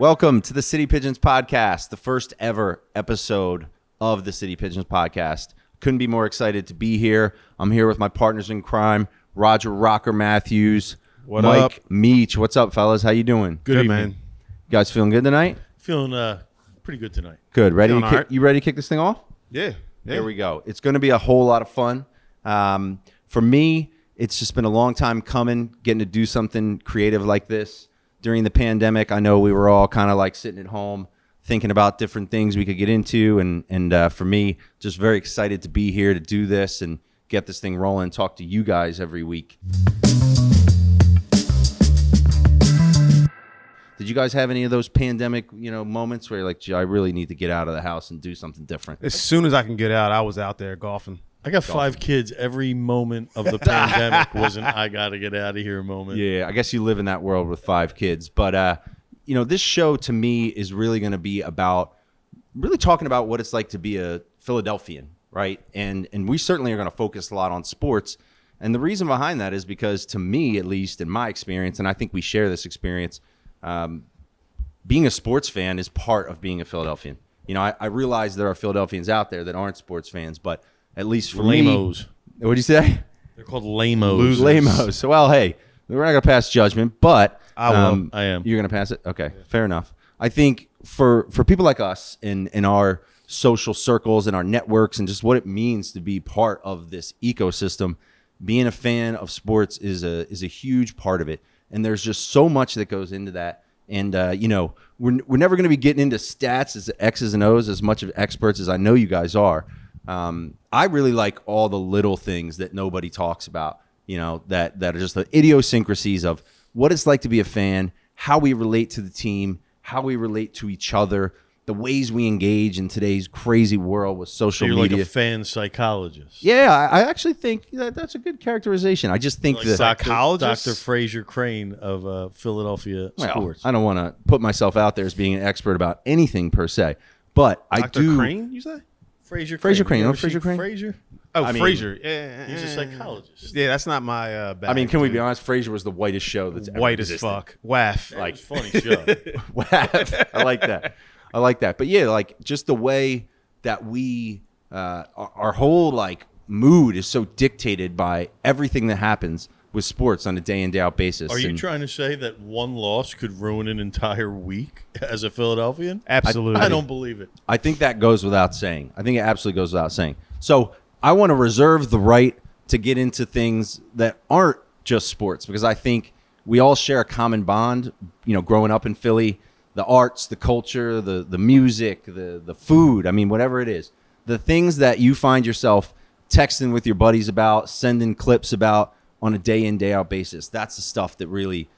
Welcome to the City Pigeons Podcast, the first ever episode of the City Pigeons Podcast. Couldn't be more excited to be here. I'm here with my partners in crime, Roger Rocker Matthews, What Mike up? Meech. What's up, fellas? How you doing? Good, man. You guys feeling good tonight? Feeling pretty good tonight. Good. Ready? Feeling all right. You ready to kick this thing off? Yeah. Here we go. It's going to be a whole lot of fun. For me, it's just been a long time coming, getting to do something creative like this. During the pandemic, I know we were all kind of like sitting at home thinking about different things we could get into. And for me, just very excited to be here to do this and get this thing rolling, talk to you guys every week. Did you guys have any of those pandemic, moments where you're like, gee, I really need to get out of the house and do something different? As soon as I can get out, I was out there golfing. I got 5 kids. Every moment of the pandemic was an I got to get out of here moment. Yeah, I guess you live in that world with 5 kids. But, this show to me is really going to be about really talking about what it's like to be a Philadelphian, right? And we certainly are going to focus a lot on sports. And the reason behind that is because to me, at least in my experience, and I think we share this experience, being a sports fan is part of being a Philadelphian. I realize there are Philadelphians out there that aren't sports fans, but at least for Lamos. me, what'd you say? They're called lamos. Lamos. So, well, hey, we're not going to pass judgment, but I will. I am. You're going to pass it? Okay, fair enough. I think for people like us in our social circles and our networks and just what it means to be part of this ecosystem, being a fan of sports is a huge part of it. And there's just so much that goes into that. And, we're never going to be getting into stats as X's and O's as much of experts as I know you guys are. I really like all the little things that nobody talks about, that are just the idiosyncrasies of what it's like to be a fan, how we relate to the team, how we relate to each other, the ways we engage in today's crazy world with social You're media. like a fan psychologist. Yeah, I actually think that's a good characterization. I just think Like that psychologist? Dr. Fraser Crane of Philadelphia sports. I don't want to put myself out there as being an expert about anything per se, but I Dr. do. Crane, you say? Fraser Crane. You know ever Fraser seen Crane? Fraser? Oh, I mean, Fraser. Yeah. He's a psychologist. Yeah, that's not my bag. I mean, can we be honest? Frasier was the whitest show that's ever White as existed. fuck. Waff. That was a funny show. I like that. But yeah, like just the way that we, our whole mood is so dictated by everything that happens with sports on a day in, day out basis. Are you trying to say that one loss could ruin an entire week as a Philadelphian? Absolutely. I don't believe it. I think that goes without saying. I think it absolutely goes without saying. So I want to reserve the right to get into things that aren't just sports because I think we all share a common bond, growing up in Philly, the arts, the culture, the music, the food, whatever it is. The things that you find yourself texting with your buddies about, sending clips about on a day in, day out basis. That's the stuff that really,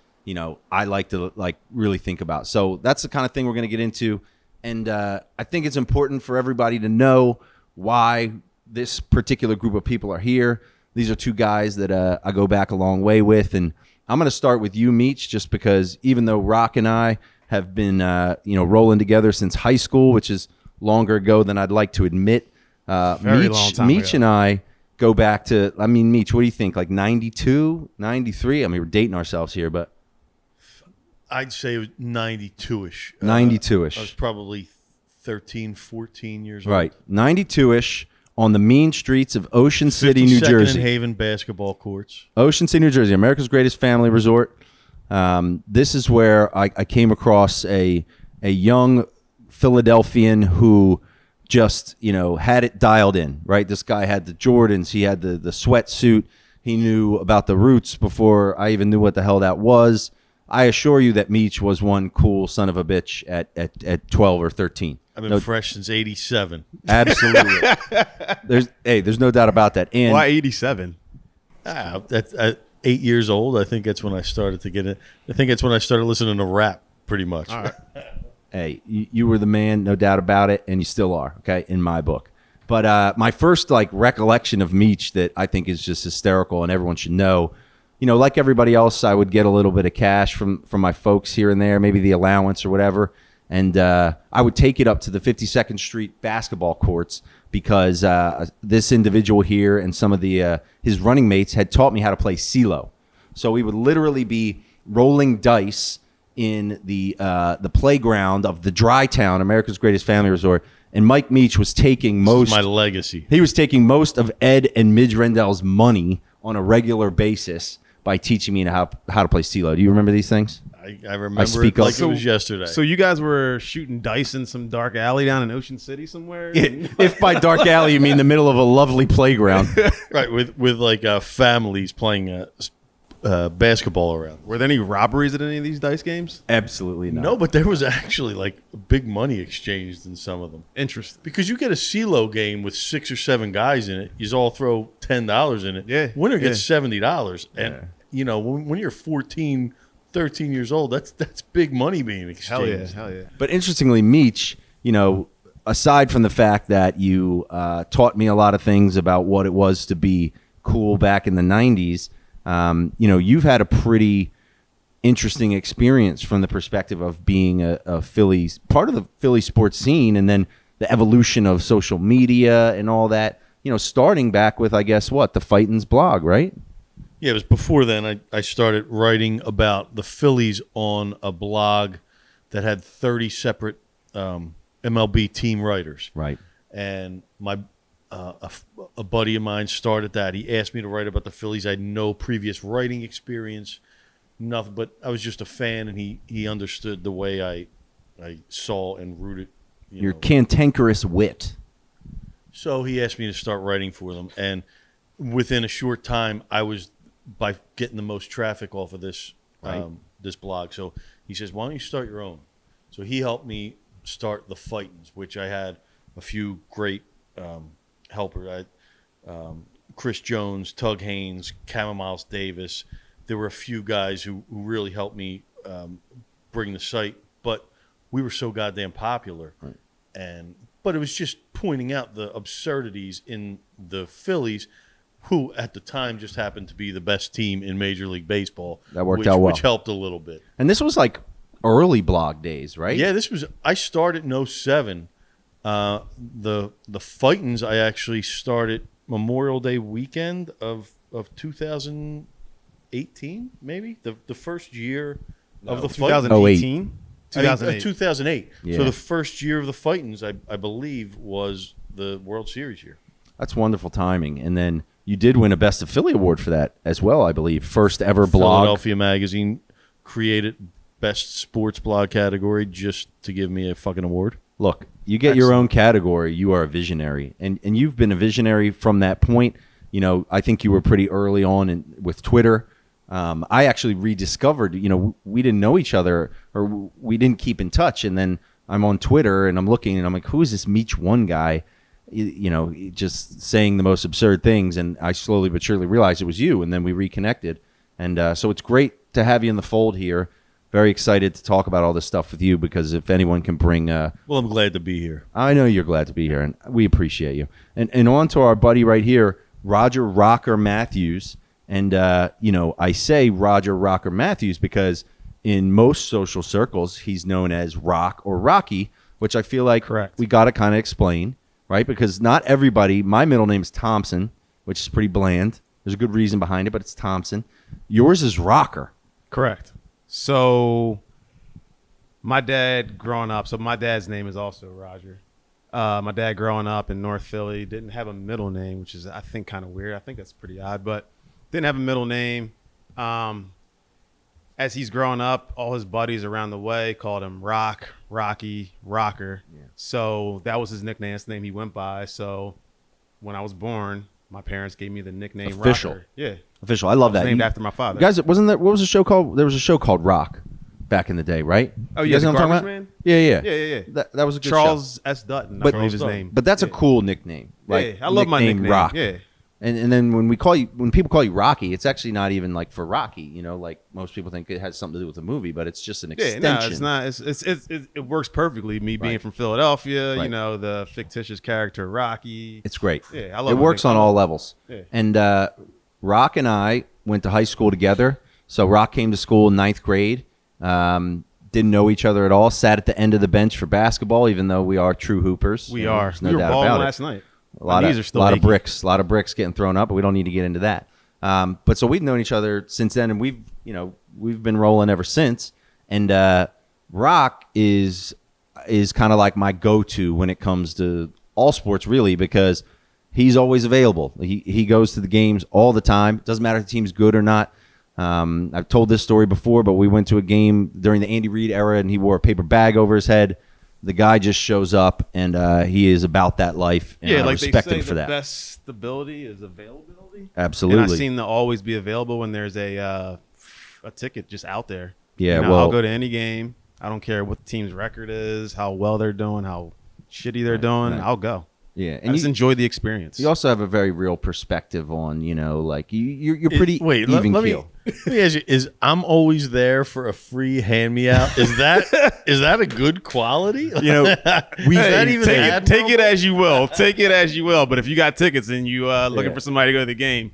I like to really think about. So that's the kind of thing we're going to get into. And I think it's important for everybody to know why this particular group of people are here. These are 2 guys that I go back a long way with. And I'm going to start with you, Meech, just because even though Rock and I have been, rolling together since high school, which is longer ago than I'd like to admit. Very long time Meech ago. and I go back to, Meech, what do you think? Like 92, 93? We're dating ourselves here, but. I'd say it was 92-ish. 92-ish. I was probably 13, 14 years old. Right. 92-ish on the mean streets of Ocean City, New 52nd Jersey. and Haven basketball courts. Ocean City, New Jersey, America's greatest family resort. This is where I came across a young Philadelphian who just, had it dialed in, right? This guy had the Jordans. He had the sweatsuit. He knew about the roots before I even knew what the hell that was. I assure you that Meech was one cool son of a bitch at 12 or 13. I've been fresh since 87. Absolutely. There's no doubt about that. And Why 87? That's 8 years old. I think that's when I started to get it. I think that's when I started listening to rap, pretty much. All right. hey, you were the man, no doubt about it, and you still are, okay, in my book. But my first recollection of Meech that I think is just hysterical and everyone should know, like everybody else, I would get a little bit of cash from my folks here and there, maybe the allowance or whatever. And I would take it up to the 52nd Street basketball courts because this individual here and some of his running mates had taught me how to play CeeLo. So we would literally be rolling dice in the playground of the Dry Town, America's greatest family resort, and Mike Meech was taking This is my legacy. He was taking most of Ed and Midge Rendell's money on a regular basis by teaching me how to play CeeLo. Do you remember these things? I remember it like it was yesterday. So you guys were shooting dice in some dark alley down in Ocean City somewhere? If by dark alley you mean the middle of a lovely playground. Right, with like families playing basketball around. Were there any robberies at any of these dice games? Absolutely not. No, but there was actually like big money exchanged in some of them. Interesting. Because you get a CeeLo game with 6 or 7 guys in it, you all throw $10 in it. Yeah. Winner gets $70. And, when you're 14, 13 years old, that's big money being exchanged. Hell yeah. But interestingly, Meech, aside from the fact that you taught me a lot of things about what it was to be cool back in the 90s, you've had a pretty interesting experience from the perspective of being a Phillies, part of the Philly sports scene, and then the evolution of social media and all that, starting back with, I guess, the Fightin's blog, right? Yeah, it was before then. I started writing about the Phillies on a blog that had 30 separate MLB team writers. Right. And my a buddy of mine started that. He asked me to write about the Phillies. I had no previous writing experience, nothing, but I was just a fan, and he understood the way I saw and rooted. Your cantankerous wit. So he asked me to start writing for them, and within a short time, I was by getting the most traffic off of this this blog. So he says, "Why don't you start your own?" So he helped me start the Fightin's, which I had a few great helpers. Chris Jones, Tug Haynes, Miles Davis. There were a few guys who really helped me bring the site, but we were so goddamn popular. Right. But it was just pointing out the absurdities in the Phillies, who at the time just happened to be the best team in Major League Baseball. That worked out well. Which helped a little bit. And this was like early blog days, right? Yeah, I started in 07. The Fightin's I actually started Memorial Day weekend of 2018, maybe the first year of the Fightin's. 2018. 2008. Yeah. So the first year of the Fightin's, I believe, was the World Series year. That's wonderful timing. And then you did win a Best of Philly award for that as well, I believe. First ever blog. Philadelphia magazine created best sports blog category just to give me a fucking award. Look, you get your own category, you are a visionary. And you've been a visionary from that point. I think you were pretty early on with Twitter. I actually rediscovered, we didn't know each other, or we didn't keep in touch. And then I'm on Twitter and I'm looking and I'm like, who is this Meech One guy? Just saying the most absurd things. And I slowly but surely realized it was you. And then we reconnected. And so it's great to have you in the fold here. Very excited to talk about all this stuff with you, because if anyone can bring... well, I'm glad to be here. I know you're glad to be here, and we appreciate you. And on to our buddy right here, Roger Rocker Matthews. And, I say Roger Rocker Matthews because in most social circles, he's known as Rock or Rocky, which I feel like we got to kind of explain, right? Because not everybody... My middle name is Thompson, which is pretty bland. There's a good reason behind it, but it's Thompson. Yours is Rocker. Correct. So my dad growing up, my dad's name is also Roger. My dad growing up in North Philly didn't have a middle name, which is, I think, kind of weird. I think that's pretty odd, but didn't have a middle name. As he's growing up, all his buddies around the way called him Rock, Rocky, Rocker. Yeah. So that was his nickname. That's the name he went by. So when I was born, my parents gave me the nickname Official. Rocker. Yeah. Official. I love that. Named after my father. Guys, wasn't there? What was the show called? There was a show called Rock back in the day, right? Oh, you yeah, guys know the what I'm talking Garbage about? Yeah. Yeah. That was a good Charles show. S. Dutton, But, I believe his name. But that's a cool nickname. Like, I love my nickname. Rock. Yeah. And then when people call you Rocky, it's actually not even like for Rocky. Like most people think it has something to do with the movie, but it's just an extension. Yeah, no, it's not. It works perfectly. Me being from Philadelphia, Right. The fictitious character Rocky. It's great. Yeah, I love it. Works on all levels. Yeah. And Rock and I went to high school together. So Rock came to school in 9th grade. Didn't know each other at all. Sat at the end of the bench for basketball, even though we are true hoopers. We are. There's no we were doubt balling about it. last night. A lot of bricks getting thrown up, but we don't need to get into that. But so we've known each other since then, and we've been rolling ever since. And Rock is kind of like my go-to when it comes to all sports, really, because he's always available. He goes to the games all the time. Doesn't matter if the team's good or not. I've told this story before, but we went to a game during the Andy Reid era, and he wore a paper bag over his head. The guy just shows up, and he is about that life. And I respect him for that. The best stability is availability. Absolutely. And I seem to always be available when there's a ticket just out there. Yeah, I'll go to any game. I don't care what the team's record is, how well they're doing, how shitty they're doing. Right. I'll go. Yeah, and I just enjoy the experience. You also have a very real perspective on, like you're pretty even keel. Let me ask you: is I'm always there for a free hand me out? Is that a good quality? Take it as you will. Take it as you will. But if you got tickets and you looking for somebody to go to the game,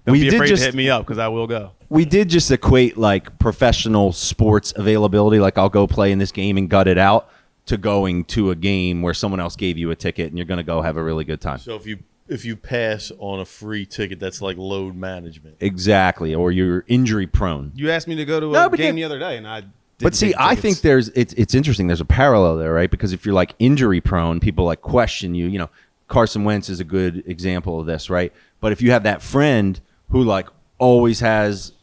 don't be afraid to hit me up because I will go. We did just equate like professional sports availability, like I'll go play in this game and gut it out, to going to a game where someone else gave you a ticket and you're going to go have a really good time. So if you pass on a free ticket, that's like load management. Exactly, or you're injury prone. You asked me to go to a game the other day, and I didn't. But see, I think it's interesting. There's a parallel there, right? Because if you're like injury prone, people like question you. Carson Wentz is a good example of this, right? But if you have that friend who like always has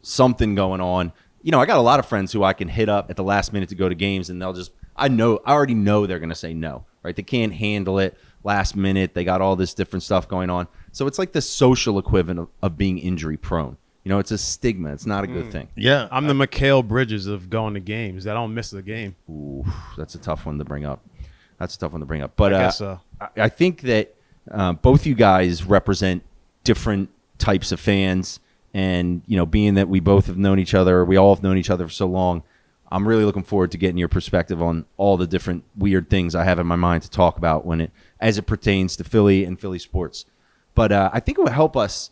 something going on, I got a lot of friends who I can hit up at the last minute to go to games, and they'll just I already know they're going to say no, right? They can't handle it last minute. They got all this different stuff going on. So it's like the social equivalent of being injury prone. It's a stigma. It's not a good thing. Yeah. I'm the Mikal Bridges of going to games. I don't miss the game. Ooh, that's a tough one to bring up. But I guess so. I think that both you guys represent different types of fans. And, being that we both have known each other, we all have known each other for so long, I'm really looking forward to getting your perspective on all the different weird things I have in my mind to talk about as it pertains to Philly and Philly sports. But I think it would help us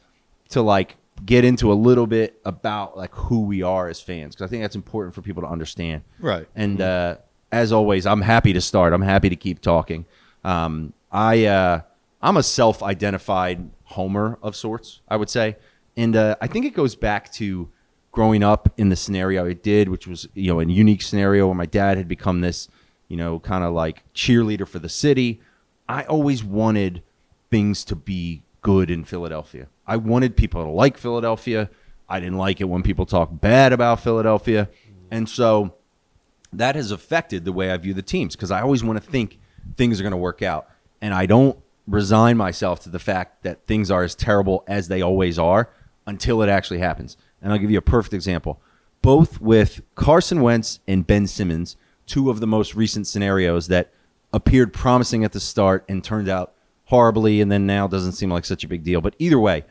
to like get into a little bit about like who we are as fans, because I think that's important for people to understand. Right. And as always, I'm happy to start. I'm happy to keep talking. I'm a self-identified homer of sorts, I would say. And I think it goes back to growing up in the scenario I did, which was, a unique scenario where my dad had become this, kind of like cheerleader for the city. I always wanted things to be good in Philadelphia. I wanted people to like Philadelphia. I didn't like it when people talk bad about Philadelphia. And so that has affected the way I view the teams, because I always want to think things are going to work out. And I don't resign myself to the fact that things are as terrible as they always are until it actually happens. And I'll give you a perfect example. Both with Carson Wentz and Ben Simmons, two of the most recent scenarios that appeared promising at the start and turned out horribly, and then now doesn't seem like such a big deal. But either way,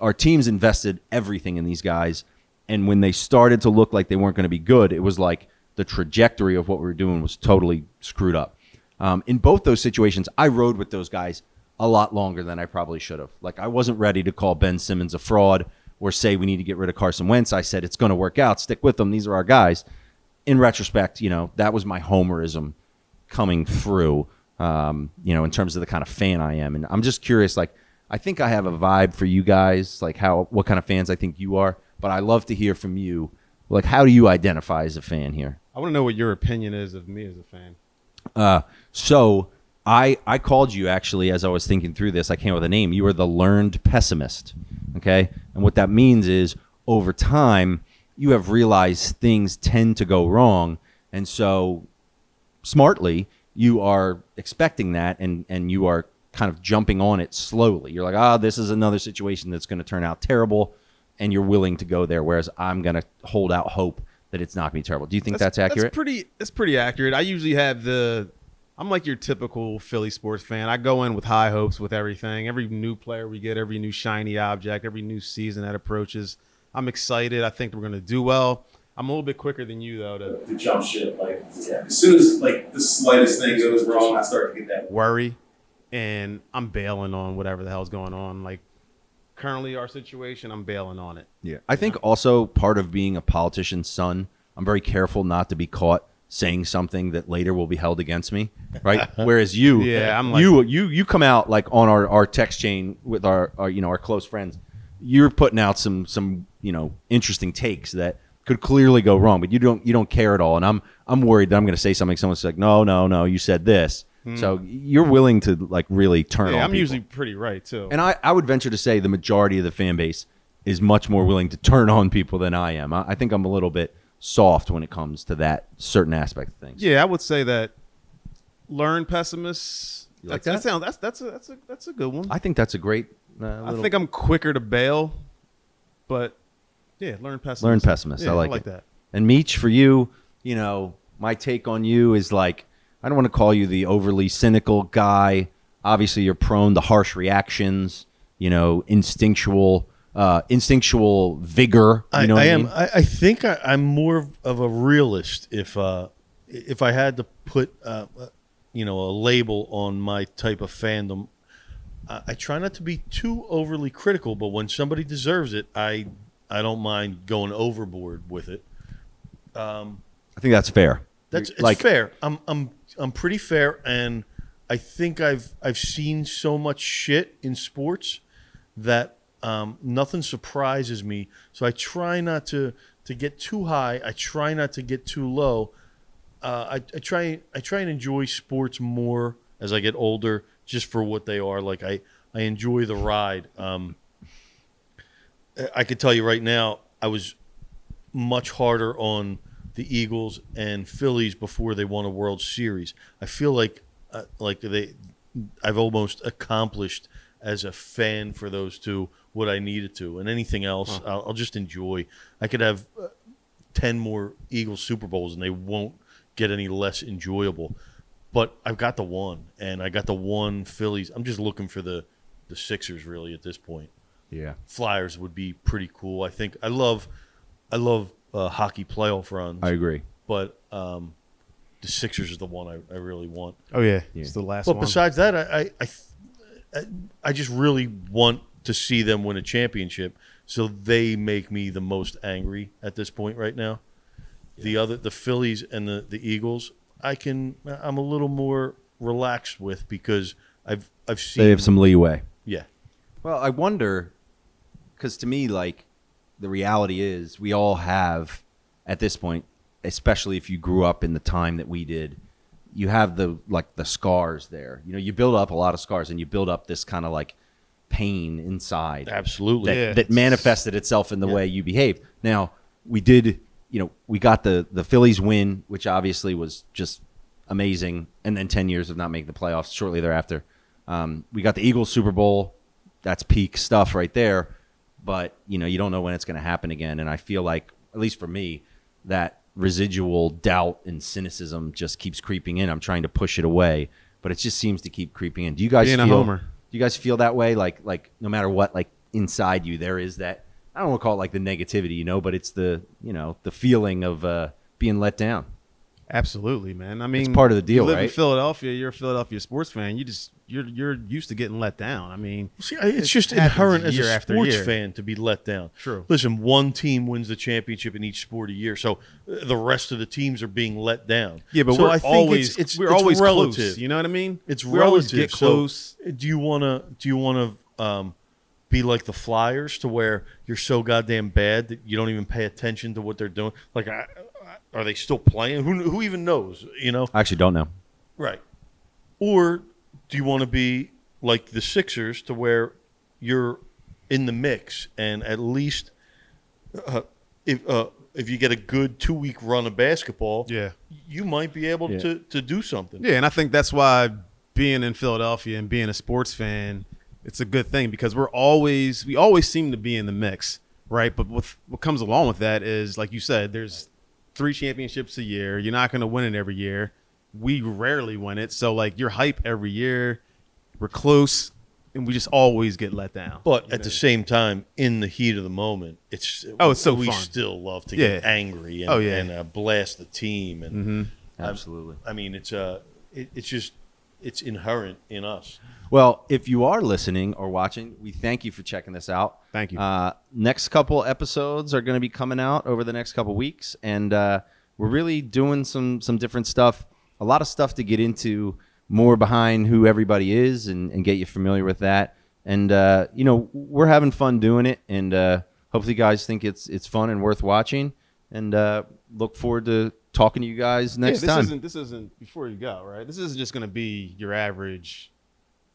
our teams invested everything in these guys. And when they started to look like they weren't going to be good, it was like the trajectory of what we were doing was totally screwed up. In both those situations, I rode with those guys a lot longer than I probably should have. Like, I wasn't ready to call Ben Simmons a fraud or say we need to get rid of Carson Wentz. I said, it's going to work out. Stick with them. These are our guys. In retrospect, that was my homerism coming through, in terms of the kind of fan I am. And I'm just curious, like, I think I have a vibe for you guys, like what kind of fans I think you are. But I love to hear from you. Like, how do you identify as a fan here? I want to know what your opinion is of me as a fan. So I called you, actually, as I was thinking through this. I came up with a name. You were the learned pessimist, okay? And what that means is over time, you have realized things tend to go wrong. And so smartly, you are expecting that, and you are kind of jumping on it slowly. You're like, this is another situation that's going to turn out terrible, and you're willing to go there, whereas I'm going to hold out hope that it's not going to be terrible. Do you think that's accurate? That's pretty accurate. I usually have I'm like your typical Philly sports fan. I go in with high hopes with everything. Every new player we get, every new shiny object, every new season that approaches, I'm excited. I think we're going to do well. I'm a little bit quicker than you, though, to jump ship. Like, as soon as like the slightest thing goes wrong, I start to get that worry, and I'm bailing on whatever the hell's going on. Like, currently our situation, I'm bailing on it. Yeah. I think also part of being a politician's son, I'm very careful not to be caught saying something that later will be held against me, right? Whereas you, I'm like, you come out like on our text chain with our close friends. You're putting out some interesting takes that could clearly go wrong, but you don't care at all. And I'm worried that I'm going to say something. Someone's like, no, you said this. So you're willing to like really turn on I'm people. usually pretty right too. And I would venture to say the majority of the fan base is much more willing to turn on people than I am. I think I'm a little bit soft when it comes to that certain aspect of things. Yeah, I would say that learn pessimists. You like that's that? that's a good one. I think that's a great. I think I'm quicker to bail, but yeah, learn pessimist. Learn pessimist. Yeah, I like that. And Meech, for you, my take on you is like, I don't want to call you the overly cynical guy. Obviously, you're prone to harsh reactions. Instinctual vigor. You know what I mean? I think I'm more of a realist. If I had to put a label on my type of fandom, I try not to be too overly critical. But when somebody deserves it, I don't mind going overboard with it. I think that's fair. It's fair. I'm pretty fair, and I think I've seen so much shit in sports that nothing surprises me. So I try not to get too high. I try not to get too low. I try and enjoy sports more as I get older, just for what they are. Like I enjoy the ride. I could tell you right now, I was much harder on the Eagles and Phillies before they won a World Series. I feel like I've almost accomplished as a fan for those two what I needed to, and anything else I'll just enjoy. I could have 10 more Eagles Super Bowls and they won't get any less enjoyable. But I've got the one, and I got the one Phillies. I'm just looking for the Sixers really at this point. Yeah. Flyers would be pretty cool. I think I love hockey playoff runs. I agree. But the Sixers is the one I really want. Oh yeah, it's the last But one. besides that, I just really want to see them win a championship. So they make me the most angry at this point right now. Yeah. The Phillies and the Eagles, I'm a little more relaxed with, because I've seen they have some leeway. Yeah. Well, I wonder, because to me, like, the reality is we all have, at this point, especially if you grew up in the time that we did, you have the scars there. You build up a lot of scars, and you build up this kind of like pain inside. Absolutely. That manifested itself in the way you behave. Now, we did, we got the Phillies win, which obviously was just amazing, and then 10 years of not making the playoffs shortly thereafter. We got the Eagles Super Bowl. That's peak stuff right there. But, you don't know when it's going to happen again. And I feel like, at least for me, that residual doubt and cynicism just keeps creeping in. I'm trying to push it away, but it just seems to keep creeping in. Do you guys Being feel a homer. Do you guys feel that way? Like no matter what, like inside you, there is that, I don't want to call it like the negativity, but it's the feeling of being let down. Absolutely, man. I mean, it's part of the deal, you live right? in Philadelphia. You're a Philadelphia sports fan. You're used to getting let down. I mean, see, it's just happens inherent as year a after sports year. fan to be let down. True. Listen, one team wins the championship in each sport a year, so the rest of the teams are being let down. Yeah, but so we're I think always it's always relative. close. You know what I mean? It's we relative. always get close. So do you want to be like the Flyers, to where you're so goddamn bad that you don't even pay attention to what they're doing? Like, are they still playing? Who even knows? I actually don't know. Right. Or do you want to be like the Sixers, to where you're in the mix, and at least if you get a good 2-week run of basketball, you might be able to do something. Yeah, and I think that's why being in Philadelphia and being a sports fan, it's a good thing, because we always seem to be in the mix, right? But what comes along with that is, like you said, there's 3 championships a year. You're not going to win it every year. We rarely win it. So, like, you're hype every year. We're close, and we just always get let down. But at the same time, in the heat of the moment, it's so we fun. Still love to get angry and blast the team. And Absolutely. I mean, it's inherent in us. Well, if you are listening or watching, we thank you for checking this out. Thank you. Next couple episodes are going to be coming out over the next couple weeks, and we're really doing some different stuff. A lot of stuff to get into, more behind who everybody is, and get you familiar with that. And we're having fun doing it, and hopefully you guys think it's fun and worth watching. and look forward to talking to you guys next time. This isn't before you go, right? This isn't just going to be your average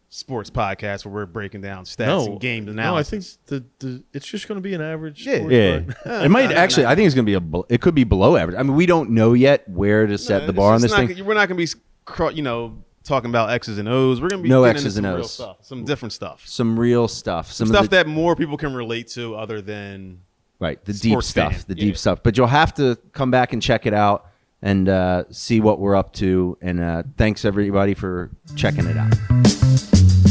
sports podcast where we're breaking down stats and games analysis. No, I think it's just going to be an average. Yeah. Sport, Yeah, but- it might actually. I think it's going to be it could be below average. I mean, we don't know yet where to set the bar on this thing. We're not going to be, talking about X's and O's. We're going to be No getting X's into and some real O's. stuff, some different stuff, Some real stuff. some stuff that more people can relate to, other than right, the deep sports stuff, fan. the Yeah. deep stuff. But you'll have to come back and check it out and see what we're up to. And thanks everybody for checking it out.